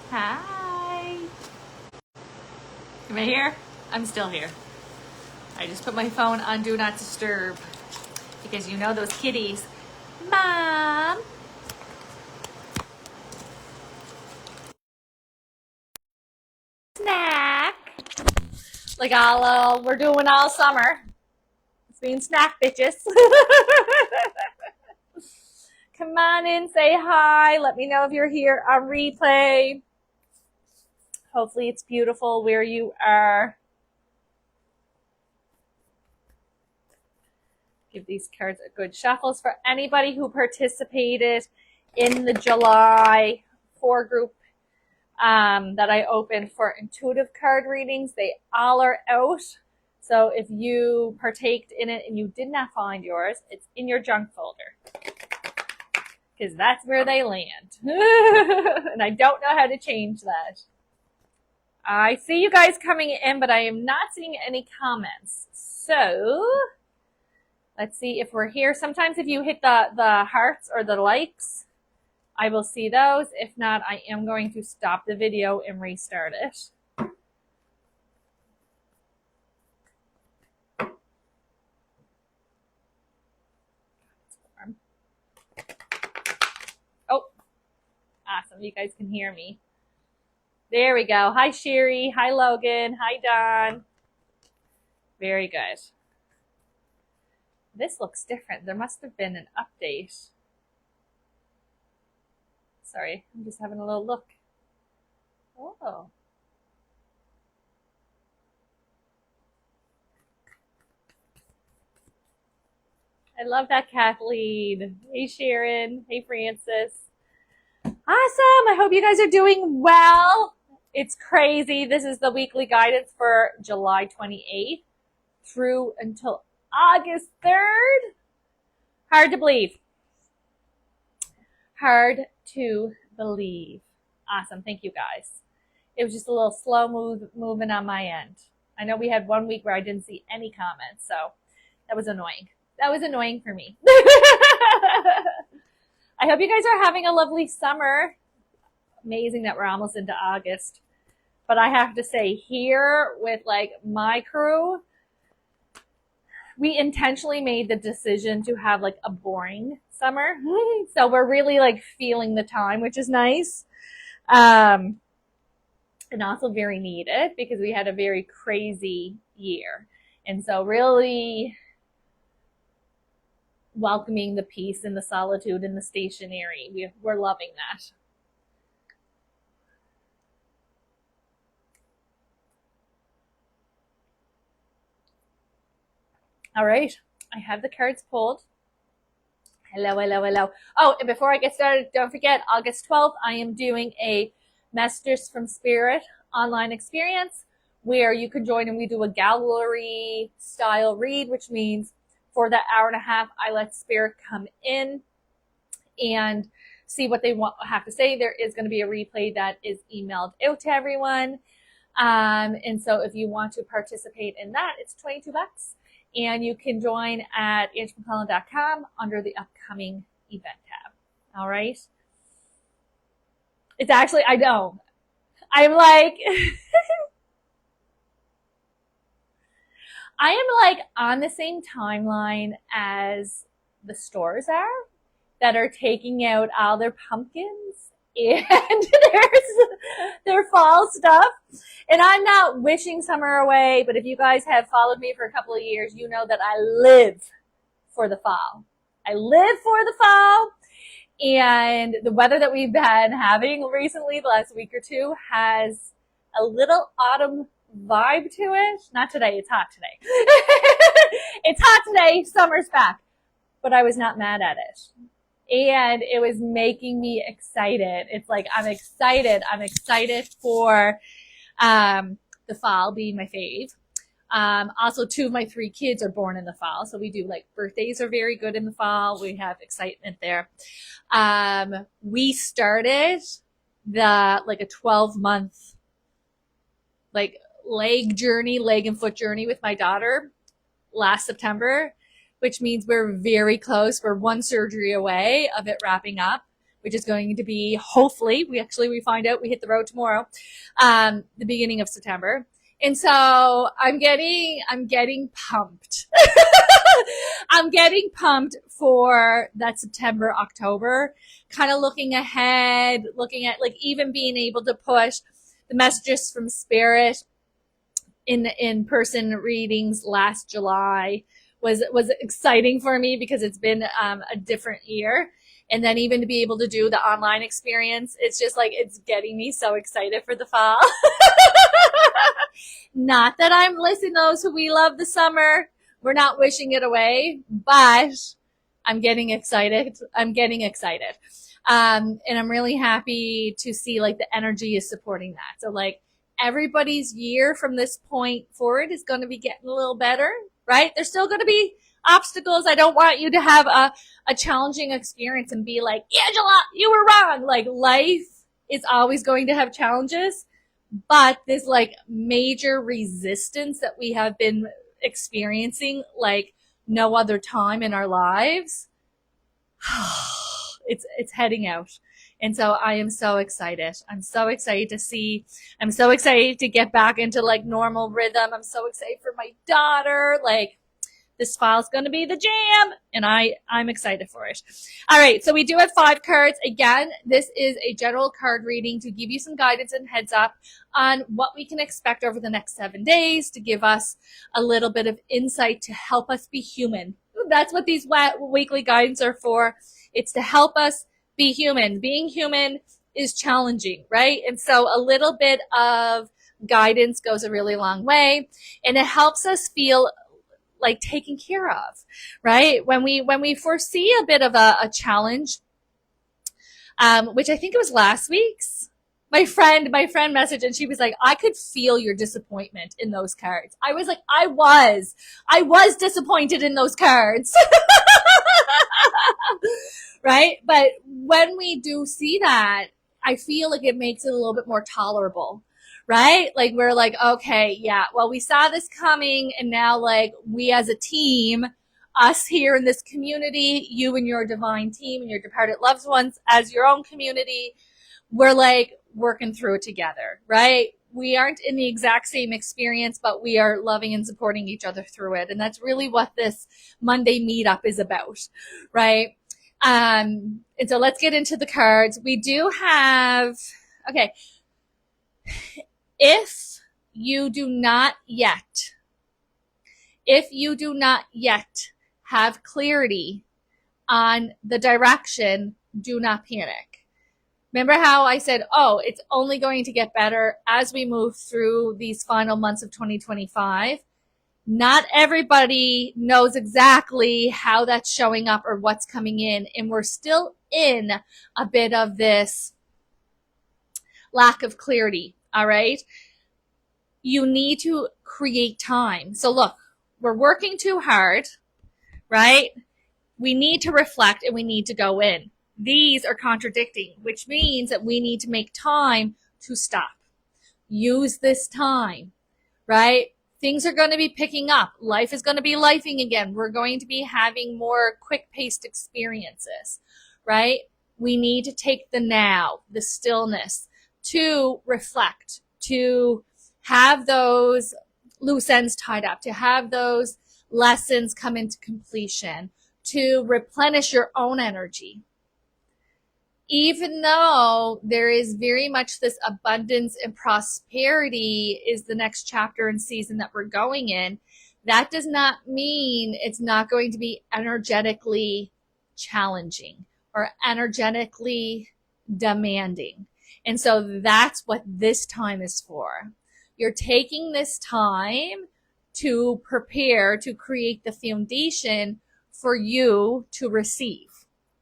Hi. Am I here? I'm still here. I just put my phone on Do Not Disturb because you know those kitties. Mom. Snack. Like we're doing all summer. It's being snack bitches. Come on in, say hi. Let me know if you're here on replay. Hopefully it's beautiful where you are. Give these cards a good shuffles for anybody who participated in the July 4 group that I opened for intuitive card readings. They all are out. So if you partaked in it and you did not find yours, it's in your junk folder. Because that's where they land. And I don't know how to change that. I see you guys coming in, but I am not seeing any comments. So let's see if we're here. Sometimes if you hit the hearts or the likes, I will see those. If not, I am going to stop the video and restart it. Oh, awesome. You guys can hear me. There we go. Hi, Sherry. Hi, Logan. Hi, Don. Very good. This looks different. There must have been an update. Sorry, I'm just having a little look. Oh. I love that, Kathleen. Hey, Sharon. Hey, Francis. Awesome. I hope you guys are doing well. It's crazy. This is the weekly guidance for July 28th through until August 3rd. Hard to believe. Hard to believe. Awesome. Thank you, guys. It was just a little slow movement on my end. I know we had 1 week where I didn't see any comments, so that was annoying. That was annoying for me. I hope you guys are having a lovely summer. Amazing that we're almost into August. But I have to say, here with like my crew, we intentionally made the decision to have like a boring summer. So we're really like feeling the time, which is nice. And also very needed because we had a very crazy year. And so really welcoming the peace and the solitude and the stationary. We're loving that. All right, I have the cards pulled. Hello, hello, hello. Oh, and before I get started, don't forget, August 12th, I am doing a Messages from Spirit online experience where you can join and we do a gallery style read, which means for that hour and a half, I let Spirit come in and see what they have to say. There is going to be a replay that is emailed out to everyone. And so if you want to participate in that, it's $22. And you can join at angelamaclellan.com under the upcoming event tab. All right. It's actually, I know. I'm like, I am like on the same timeline as the stores are that are taking out all their pumpkins and their fall stuff. And I'm not wishing summer away, but if you guys have followed me for a couple of years, you know that I live for the fall. I live for the fall. And the weather that we've been having recently, the last week or two, has a little autumn vibe to it. Not today, it's hot today. It's hot today, summer's back. But I was not mad at it. And it was making me excited. It's like, I'm excited. I'm excited for the fall being my fave. Also, 2 of my 3 kids are born in the fall. So we do like birthdays are very good in the fall. We have excitement there. We started like a 12-month like leg and foot journey with my daughter last September, which means we're very close. We're 1 surgery away of it wrapping up, which is going to be, hopefully, we find out, we hit the road tomorrow, the beginning of September. And so I'm getting pumped. I'm getting pumped for that September, October, kind of looking ahead, looking at like even being able to push the messages from Spirit in person readings last July was exciting for me because it's been a different year. And then even to be able to do the online experience, it's just like, it's getting me so excited for the fall. Not that I'm listening to those who we love the summer. We're not wishing it away, but I'm getting excited. And I'm really happy to see like the energy is supporting that. So like everybody's year from this point forward is going to be getting a little better, right? There's still going to be obstacles. I don't want you to have a challenging experience and be like, Angela, you were wrong. Like life is always going to have challenges, but this like major resistance that we have been experiencing like no other time in our lives, it's heading out. And so I am so excited. I'm so excited to get back into like normal rhythm. I'm so excited for my daughter. Like this file's going to be the jam, and I'm excited for it. All right, so we do have 5 cards. Again, this is a general card reading to give you some guidance and heads up on what we can expect over the next 7 days, to give us a little bit of insight to help us be human. That's what these weekly guidance are for. It's to help us be human. Being human is challenging, right? And so a little bit of guidance goes a really long way, and it helps us feel like taken care of, right? When we foresee a bit of a challenge, which I think it was last week's, my friend messaged and she was like, I could feel your disappointment in those cards. I was like, I was disappointed in those cards. Right? But when we do see that, I feel like it makes it a little bit more tolerable. Right? Like we're like, okay, yeah, well, we saw this coming, and now like we as a team, us here in this community, you and your divine team and your departed loved ones as your own community, we're like working through it together, right? We aren't in the exact same experience, but we are loving and supporting each other through it. And that's really what this Monday meetup is about, right? And so let's get into the cards. We do have, okay. If you do not yet have clarity on the direction, do not panic. Remember how I said, oh, it's only going to get better as we move through these final months of 2025. Not everybody knows exactly how that's showing up or what's coming in, and we're still in a bit of this lack of clarity. All right. You need to create time. So look, we're working too hard, right? We need to reflect and we need to go in. These are contradicting, which means that we need to make time to stop. Use this time, right? Things are going to be picking up. Life is going to be lifing again. We're going to be having more quick-paced experiences, right? We need to take the now, the stillness, to reflect, to have those loose ends tied up, to have those lessons come into completion, to replenish your own energy. Even though there is very much this abundance and prosperity is the next chapter and season that we're going in, that does not mean it's not going to be energetically challenging or energetically demanding. And so that's what this time is for. You're taking this time to prepare, to create the foundation for you to receive,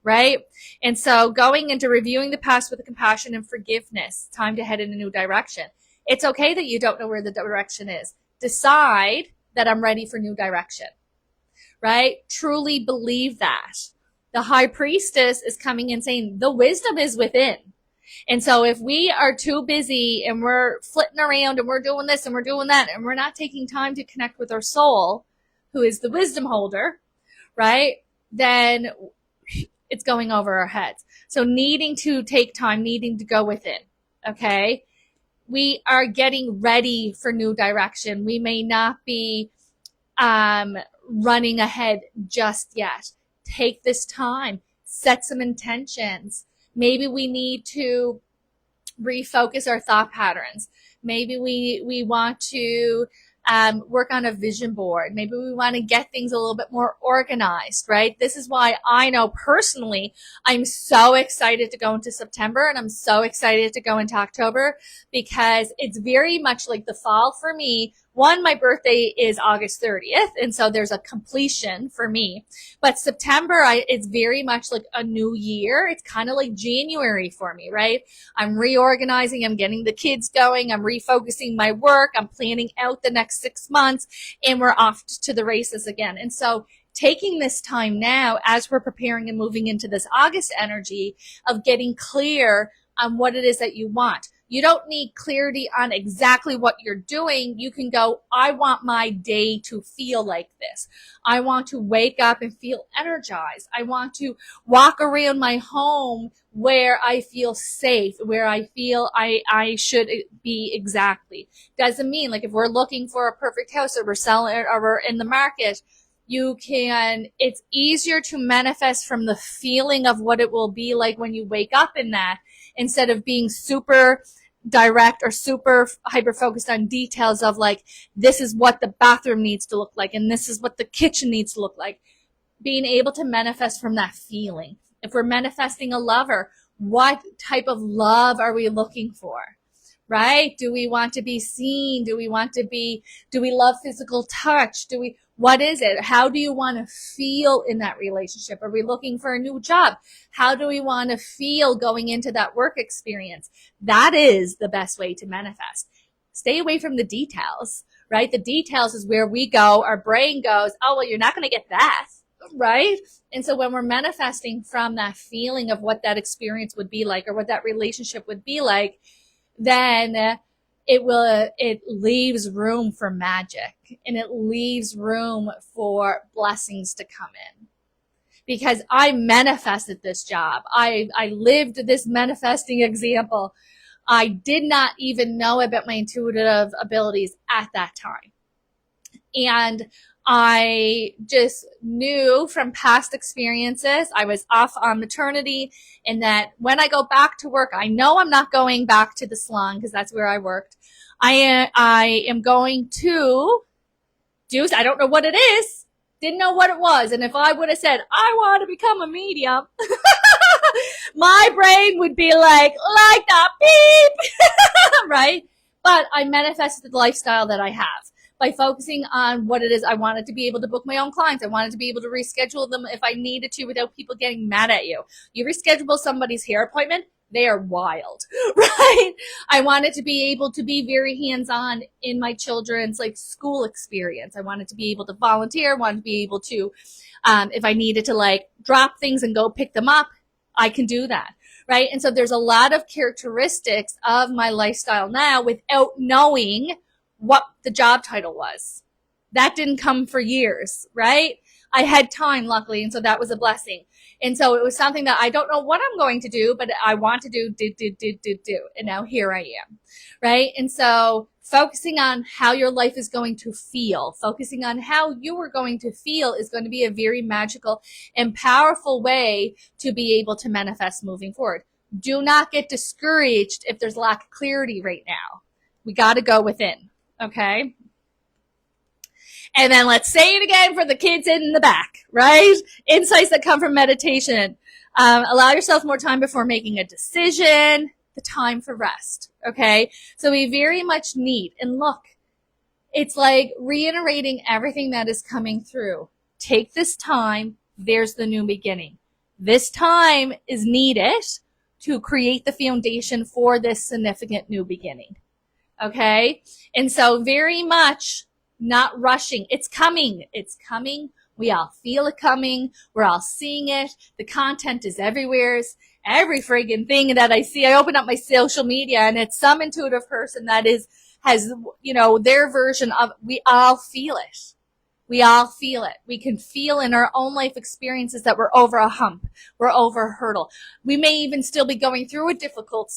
right? And so going into reviewing the past with compassion and forgiveness, time to head in a new direction. It's okay that you don't know where the direction is. Decide that I'm ready for new direction, right? Truly believe that. The high priestess is coming in saying the wisdom is within. And so if we are too busy and we're flitting around and we're doing this and we're doing that and we're not taking time to connect with our soul, who is the wisdom holder, right? Then it's going over our heads. So needing to take time, needing to go within. Okay. We are getting ready for new direction. We may not be running ahead just yet. Take this time, set some intentions. Maybe we need to refocus our thought patterns. Maybe we want to work on a vision board. Maybe we want to get things a little bit more organized, right? This is why I know personally I'm so excited to go into September, and I'm so excited to go into October, because it's very much like the fall for me. One, my birthday is August 30th, and so there's a completion for me. But September, it's very much like a new year. It's kind of like January for me, right? I'm reorganizing. I'm getting the kids going. I'm refocusing my work. I'm planning out the next 6 months, and we're off to the races again. And so taking this time now as we're preparing and moving into this August energy of getting clear on what it is that you want. You don't need clarity on exactly what you're doing. You can go, I want my day to feel like this. I want to wake up and feel energized. I want to walk around my home where I feel safe, where I feel I should be exactly. Doesn't mean, like, if we're looking for a perfect house, or we're selling it, or we're in the market, it's easier to manifest from the feeling of what it will be like when you wake up in that, instead of being super direct or super hyper focused on details of, like, this is what the bathroom needs to look like, and this is what the kitchen needs to look like. Being able to manifest from that feeling. If we're manifesting a lover, what type of love are we looking for? Right? Do we want to be seen? Do we love physical touch? What is it? How do you want to feel in that relationship? Are we looking for a new job? How do we want to feel going into that work experience? That is the best way to manifest. Stay away from the details, right? The details is where we go, our brain goes, oh, well, you're not going to get that, right? And so when we're manifesting from that feeling of what that experience would be like, or what that relationship would be like, then it leaves room for magic, and it leaves room for blessings to come in. Because I manifested this job. I lived this manifesting example. I did not even know about my intuitive abilities at that time. And I just knew from past experiences, I was off on maternity, and that when I go back to work, I know I'm not going back to the salon because that's where I worked. I am going to do, I don't know what it is, didn't know what it was. And if I would have said, I want to become a medium, my brain would be like that, beep, right? But I manifested the lifestyle that I have by focusing on what it is. I wanted to be able to book my own clients. I wanted to be able to reschedule them if I needed to without people getting mad at you. You reschedule somebody's hair appointment, they are wild, right? I wanted to be able to be very hands-on in my children's school experience. I wanted to be able to volunteer, I wanted to be able to, if I needed to drop things and go pick them up, I can do that, right? And so there's a lot of characteristics of my lifestyle now without knowing what the job title was. That didn't come for years, right? I had time, luckily, and so that was a blessing. And so it was something that I don't know what I'm going to do, but I want to do. And now here I am, right? And so focusing on how your life is going to feel, focusing on how you are going to feel is going to be a very magical and powerful way to be able to manifest moving forward. Do not get discouraged if there's lack of clarity right now. We got to go within, okay? And then let's say it again for the kids in the back, right? Insights that come from meditation. Allow yourself more time before making a decision, the time for rest, okay? So we very much need, and look, it's like reiterating everything that is coming through. Take this time, there's the new beginning. This time is needed to create the foundation for this significant new beginning, okay? And so very much not rushing. It's coming. It's coming. We all feel it coming. We're all seeing it. The content is everywhere. Every friggin' thing that I see, I open up my social media and it's some intuitive person that has, their version of, we all feel it. We all feel it. We can feel in our own life experiences that we're over a hump. We're over a hurdle. We may even still be going through a difficult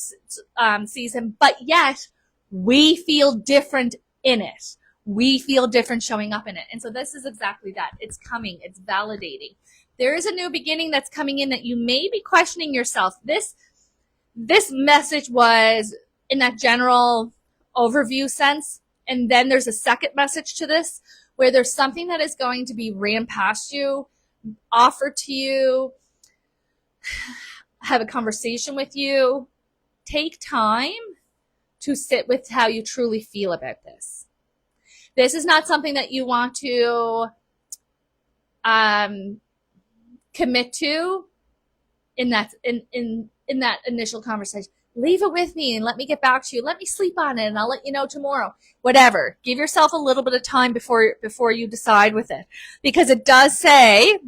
season, but yet we feel different in it. We feel different showing up in it. And so this is exactly that. It's coming. It's validating. There is a new beginning that's coming in that you may be questioning yourself. This message was in that general overview sense. And then there's a second message to this where there's something that is going to be ran past you, offered to you, have a conversation with you. Take time to sit with how you truly feel about this. This is not something that you want to commit to in that initial conversation. Leave it with me and let me get back to you. Let me sleep on it and I'll let you know tomorrow. Whatever. Give yourself a little bit of time before you decide with it. Because it does say,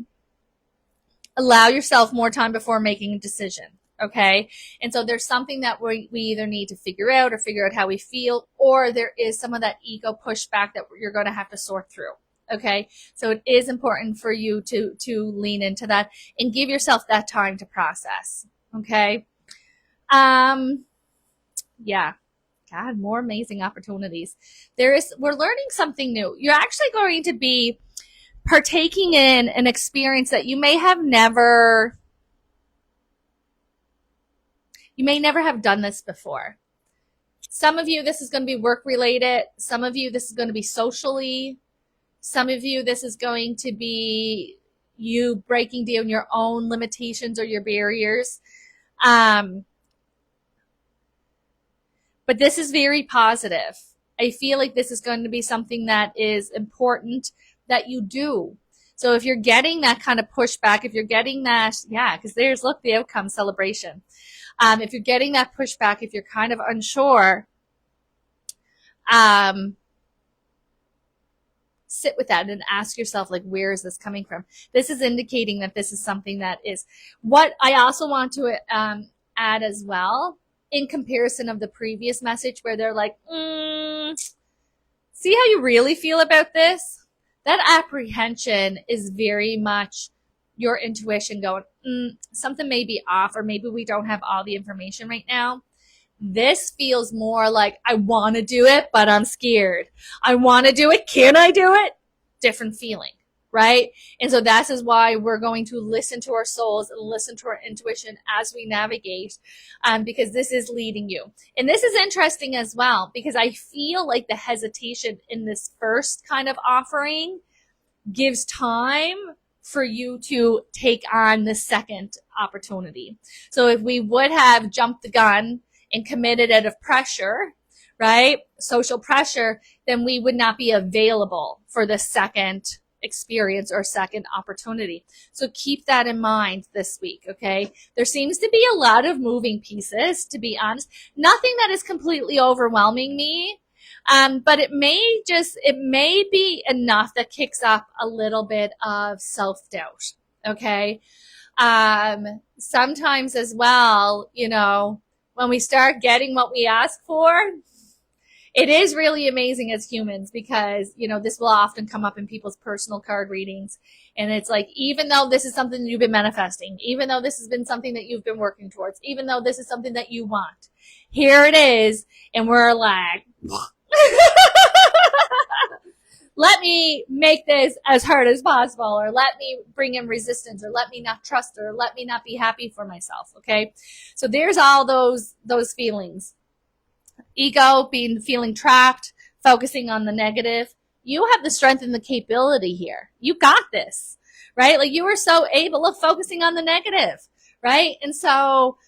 allow yourself more time before making a decision. Okay? And so there's something that we either need to figure out how we feel, or there is some of that ego pushback that you're going to have to sort through. Okay? So it is important for you to lean into that and give yourself that time to process. Okay? Yeah. God, more amazing opportunities. We're learning something new. You're actually going to be partaking in an experience that you may never have done this before. Some of you, this is going to be work related. Some of you, this is going to be socially. Some of you, this is going to be you breaking down your own limitations or your barriers. But this is very positive. I feel like this is going to be something that is important that you do. So if you're getting that kind of pushback, if you're getting that, because look, the outcome celebration. If you're getting that pushback, if you're kind of unsure, sit with that and ask yourself, like, where is this coming from? This is indicating that this is something that is what I also want to add as well, in comparison of the previous message where they're like, see how you really feel about this? That apprehension is very much your intuition going, something may be off, or maybe we don't have all the information right now. This feels more like, I want to do it, but I'm scared. I want to do it. Can I do it? Different feeling, right? And so that is why we're going to listen to our souls and listen to our intuition as we navigate, because this is leading you. And this is interesting as well, because I feel like the hesitation in this first kind of offering gives time for you to take on the second opportunity. So if we would have jumped the gun and committed out of pressure, right, social pressure, then we would not be available for the second experience or second opportunity. So keep that in mind this week, okay? There seems to be a lot of moving pieces, to be honest. Nothing that is completely overwhelming me, but it may be enough that kicks up a little bit of self-doubt, okay? Sometimes as well, when we start getting what we ask for, it is really amazing as humans, because, this will often come up in people's personal card readings. And it's like, even though this is something you've been manifesting, even though this has been something that you've been working towards, even though this is something that you want, here it is. And we're like, let me make this as hard as possible, or let me bring in resistance, or let me not trust, or let me not be happy for myself. Okay. So there's all those feelings. Ego, feeling trapped, focusing on the negative. You have the strength and the capability here. You got this, right? Like, you are so able of focusing on the negative, right? And so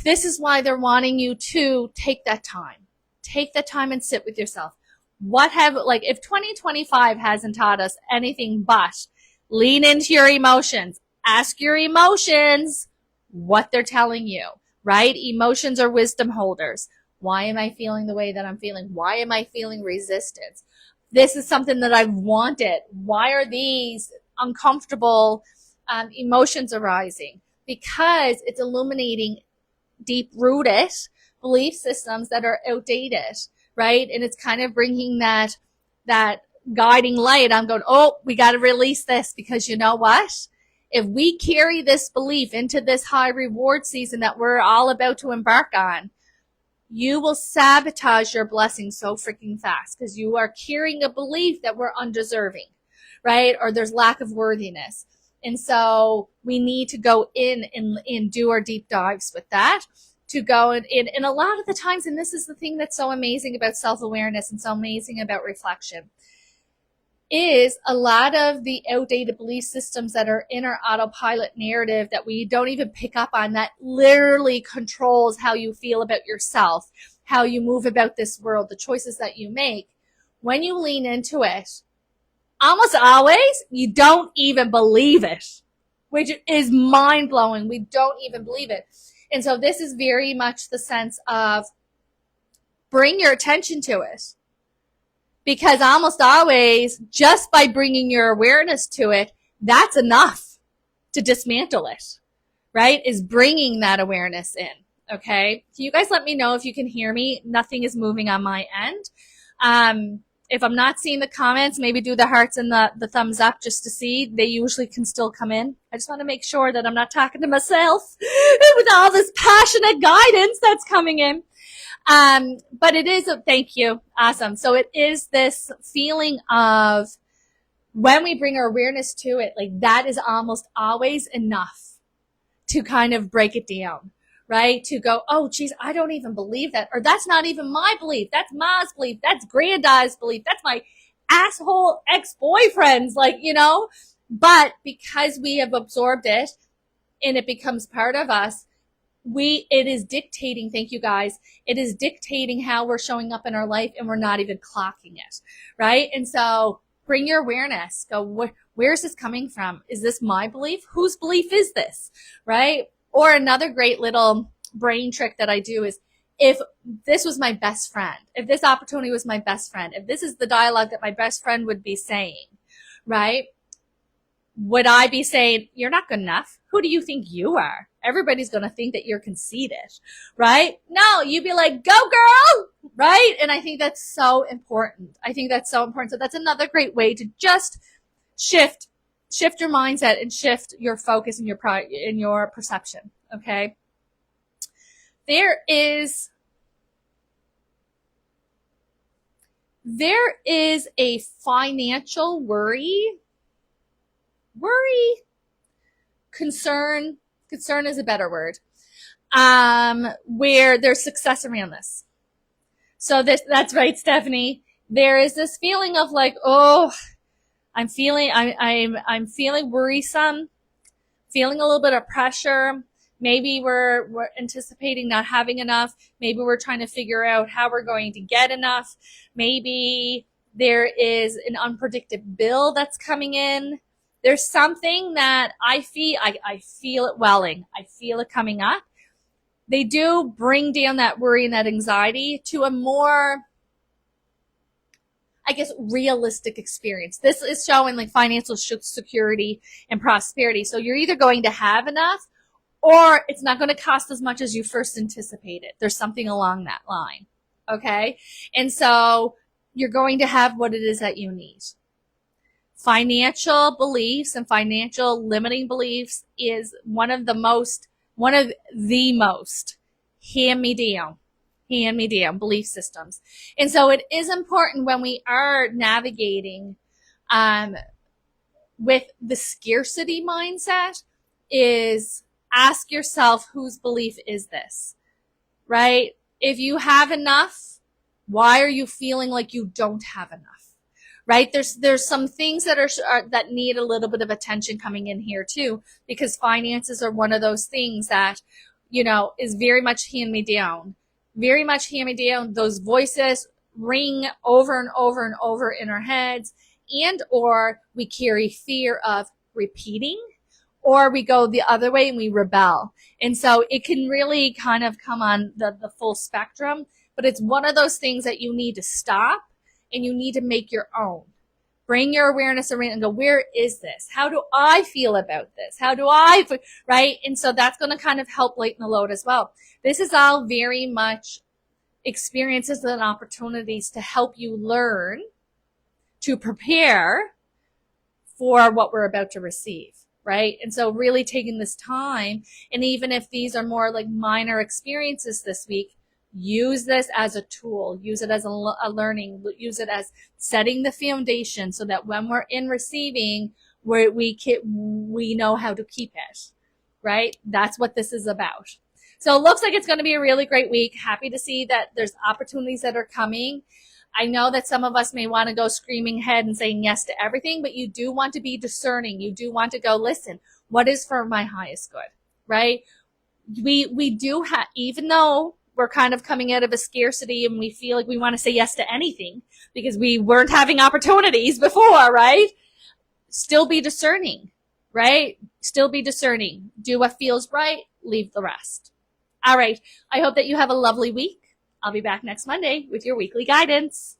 this is why they're wanting you to take that time. Take that time and sit with yourself. If 2025 hasn't taught us anything but lean into your emotions, ask your emotions what they're telling you, right? Emotions are wisdom holders. Why am I feeling the way that I'm feeling? Why am I feeling resistance? This is something that I've wanted. Why are these uncomfortable emotions arising? Because it's illuminating deep-rooted belief systems that are outdated, right? And it's kind of bringing that guiding light, I'm going, oh, we got to release this, because you know what? If we carry this belief into this high reward season that we're all about to embark on, you will sabotage your blessings so freaking fast, because you are carrying a belief that we're undeserving, right? Or there's lack of worthiness. And so we need to go in and do our deep dives with that, to go in. And a lot of the times, and this is the thing that's so amazing about self-awareness and so amazing about reflection, is a lot of the outdated belief systems that are in our autopilot narrative that we don't even pick up on, that literally controls how you feel about yourself, how you move about this world, the choices that you make. When you lean into it, almost always, you don't even believe it, which is mind-blowing. We don't even believe it. And so this is very much the sense of bring your attention to it. Because almost always, just by bringing your awareness to it, that's enough to dismantle it, right? Is bringing that awareness in, okay? So you guys let me know if you can hear me. Nothing is moving on my end. If I'm not seeing the comments, maybe do the hearts and the thumbs up just to see. They usually can still come in. I just want to make sure that I'm not talking to myself with all this passionate guidance that's coming in. But it is thank you. Awesome. So it is this feeling of when we bring our awareness to it, like that is almost always enough to kind of break it down, right? To go, oh, geez, I don't even believe that. Or that's not even my belief. That's Ma's belief. That's Granddad's belief. That's my asshole ex-boyfriend's, like, you know, but because we have absorbed it and it becomes part of us, it is dictating, thank you guys, it is dictating how we're showing up in our life, and we're not even clocking it, right? And so bring your awareness, go, where's this coming from? Is this my belief? Whose belief is this, right? Or another great little brain trick that I do is, if this was my best friend, if this opportunity was my best friend, if this is the dialogue that my best friend would be saying, right? Would I be saying, you're not good enough? Who do you think you are? Everybody's going to think that you're conceited, right? No, you'd be like, go girl, right? And I think that's so important. So that's another great way to just shift your mindset and shift your focus and your perception, okay? There is a financial concern is a better word, where there's success around this. So that's right, Stephanie. There is this feeling of like, oh, I'm feeling worrisome, feeling a little bit of pressure. Maybe we're anticipating not having enough. Maybe we're trying to figure out how we're going to get enough. Maybe there is an unpredicted bill that's coming in. There's something that I feel it welling. I feel it coming up. They do bring down that worry and that anxiety to a more, I guess, realistic experience. This is showing like financial security and prosperity. So you're either going to have enough, or it's not going to cost as much as you first anticipated. There's something along that line. Okay? And so you're going to have what it is that you need. Financial beliefs and financial limiting beliefs is one of the most hand-me-down belief systems. And so it is important when we are navigating with the scarcity mindset, is ask yourself, whose belief is this, right? If you have enough, why are you feeling like you don't have enough? Right? There's some things that that need a little bit of attention coming in here too, because finances are one of those things that, you know, is very much hand me down. Those voices ring over and over and over in our heads, and or we carry fear of repeating, or we go the other way and we rebel. And so it can really kind of come on the full spectrum, but it's one of those things that you need to stop and you need to make your own. Bring your awareness around and go, where is this? How do I feel about this? Right? And so that's going to kind of help lighten the load as well. This is all very much experiences and opportunities to help you learn to prepare for what we're about to receive, right? And so really taking this time, and even if these are more like minor experiences this week, use this as a tool, use it as a learning, use it as setting the foundation so that when we're in receiving, we know how to keep it, right? That's what this is about. So it looks like it's going to be a really great week. Happy to see that there's opportunities that are coming. I know that some of us may want to go screaming ahead and saying yes to everything, but you do want to be discerning. You do want to go, listen, what is for my highest good, right? We do have, even though we're kind of coming out of a scarcity and we feel like we want to say yes to anything because we weren't having opportunities before, right? Still be discerning, right? Still be discerning. Do what feels right, leave the rest. All right. I hope that you have a lovely week. I'll be back next Monday with your weekly guidance.